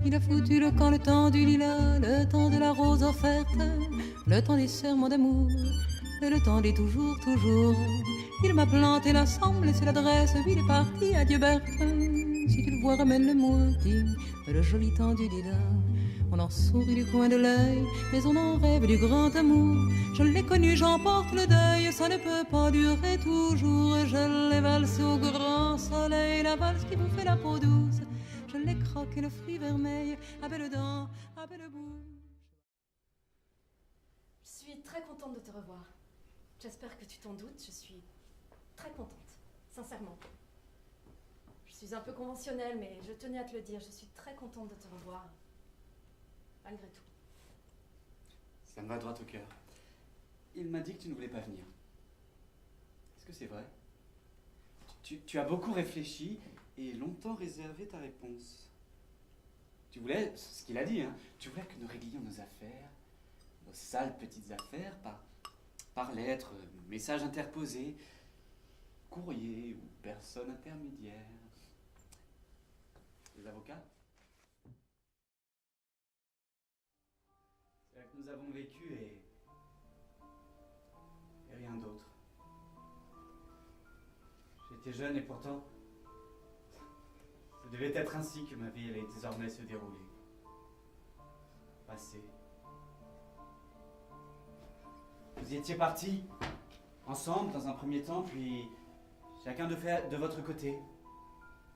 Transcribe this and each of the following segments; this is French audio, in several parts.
Il a foutu le camp, le temps du lilas, le temps de la rose offerte, le temps des serments d'amour, et le temps des toujours, toujours. Il m'a planté l'ensemble, laissé l'adresse, puis il est parti, adieu Berthe. Si tu le vois, ramène-le-moi, dis, le joli temps du lilas. On en sourit du coin de l'œil, mais on en rêve du grand amour. Je l'ai connu, j'emporte le deuil, ça ne peut pas durer toujours. Je l'ai valsé au grand soleil, la valse qui vous fait la peau douce. Je l'ai croqué le fruit vermeil, à belles dents, à belle bouche. Je suis très contente de te revoir. J'espère que tu t'en doutes, je suis très contente, sincèrement. Je suis un peu conventionnelle, mais je tenais à te le dire, je suis très contente de te revoir. Malgré tout. Ça me va droit au cœur. Il m'a dit que tu ne voulais pas venir. Est-ce que c'est vrai? Tu as beaucoup réfléchi et longtemps réservé ta réponse. Tu voulais, ce qu'il a dit, hein, tu voulais que nous réglions nos affaires, nos sales petites affaires, par lettres, messages interposés, courrier ou personne intermédiaire. Les avocats? C'est là que nous avons vécu et rien d'autre. J'étais jeune et pourtant, ça devait être ainsi que ma vie allait désormais se dérouler. Passer. Vous y étiez partis, ensemble dans un premier temps, puis chacun de votre côté.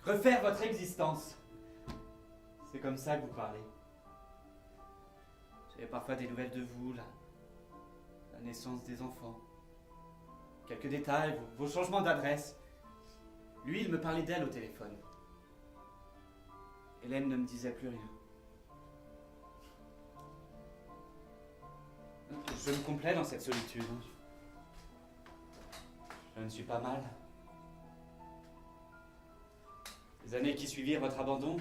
Refaire votre existence. C'est comme ça que vous parlez. J'avais parfois des nouvelles de vous, la naissance des enfants. Quelques détails, vos changements d'adresse. Lui, il me parlait d'elle au téléphone. Hélène ne me disait plus rien. Je me complais dans cette solitude. Je ne suis pas mal. Les années qui suivirent votre abandon,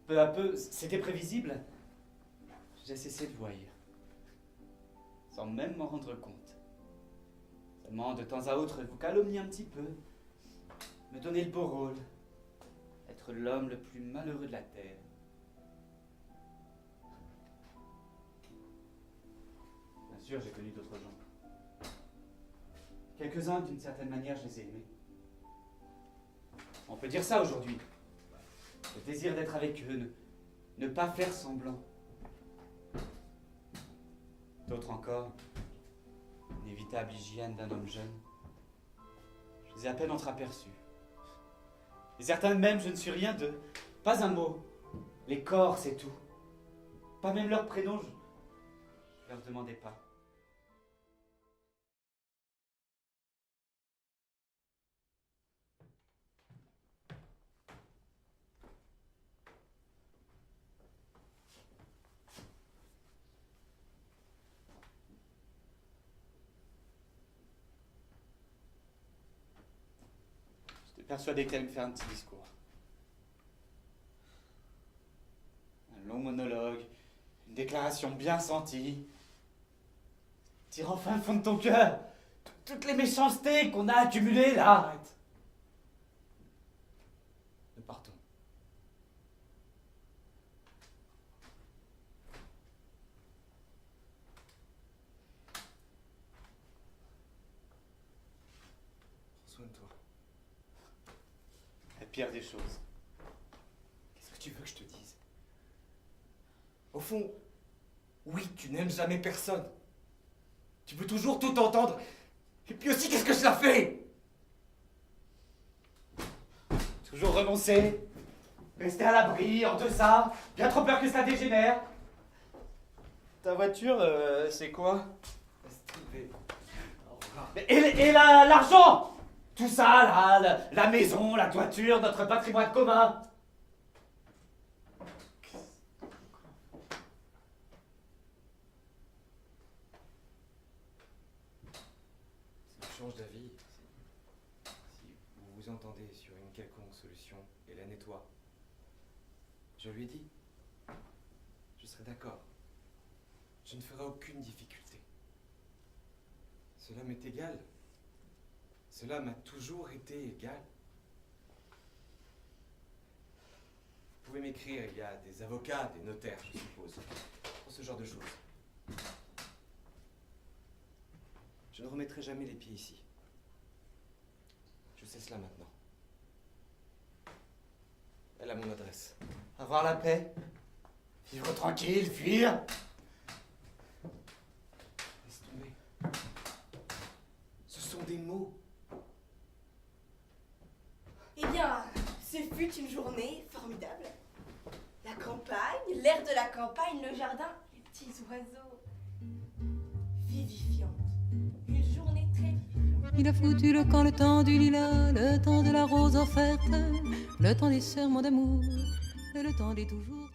peu à peu, c'était prévisible. J'ai cessé de vous haïr, sans même m'en rendre compte. Seulement, de temps à autre, vous calomnier un petit peu, me donner le beau rôle, être l'homme le plus malheureux de la terre. Bien sûr, j'ai connu d'autres gens. Quelques-uns, d'une certaine manière, je les ai aimés. On peut dire ça aujourd'hui. Le désir d'être avec eux, ne pas faire semblant. D'autres encore, l'inévitable hygiène d'un homme jeune. Je les ai à peine entreaperçus. Et certains même, je ne suis rien d'eux. Pas un mot. Les corps, c'est tout. Pas même leur prénom, je ne leur demandais pas. J'étais persuadé qu'elle allait me faire un petit discours. Un long monologue, une déclaration bien sentie. Tire enfin le fond de ton cœur toutes les méchancetés qu'on a accumulées là. Arrête. Nous partons. Prends soin de toi. La pire des choses. Qu'est-ce que tu veux que je te dise? Au fond, oui, tu n'aimes jamais personne. Tu peux toujours tout entendre. Et puis aussi, qu'est-ce que cela fait? Toujours renoncer, rester à l'abri, en deçà, bien trop peur que ça dégénère. Ta voiture, c'est quoi? Laisse tomber. Au revoir. Et l'argent! Tout ça, là, la maison, la toiture, notre patrimoine commun. Si tu changes d'avis, si vous vous entendez sur une quelconque solution, Hélène et toi, je lui ai dit, je serai d'accord. Je ne ferai aucune difficulté. Cela m'est égal. Cela m'a toujours été égal. pouvez m'écrire, il y a des avocats, des notaires, je suppose, pour ce genre de choses. Je ne remettrai jamais les pieds ici. Je sais cela maintenant. Elle a mon adresse. Avoir la paix. Vivre tranquille, fuir. Laisse tomber. Ce sont des mots. Eh bien, ce fut une journée formidable. La campagne, l'air de la campagne, le jardin, les petits oiseaux. Vivifiante. Une journée très vivifiante. Il a foutu le camp, le temps du lilas, le temps de la rose offerte, le temps des serments d'amour, et le temps des toujours.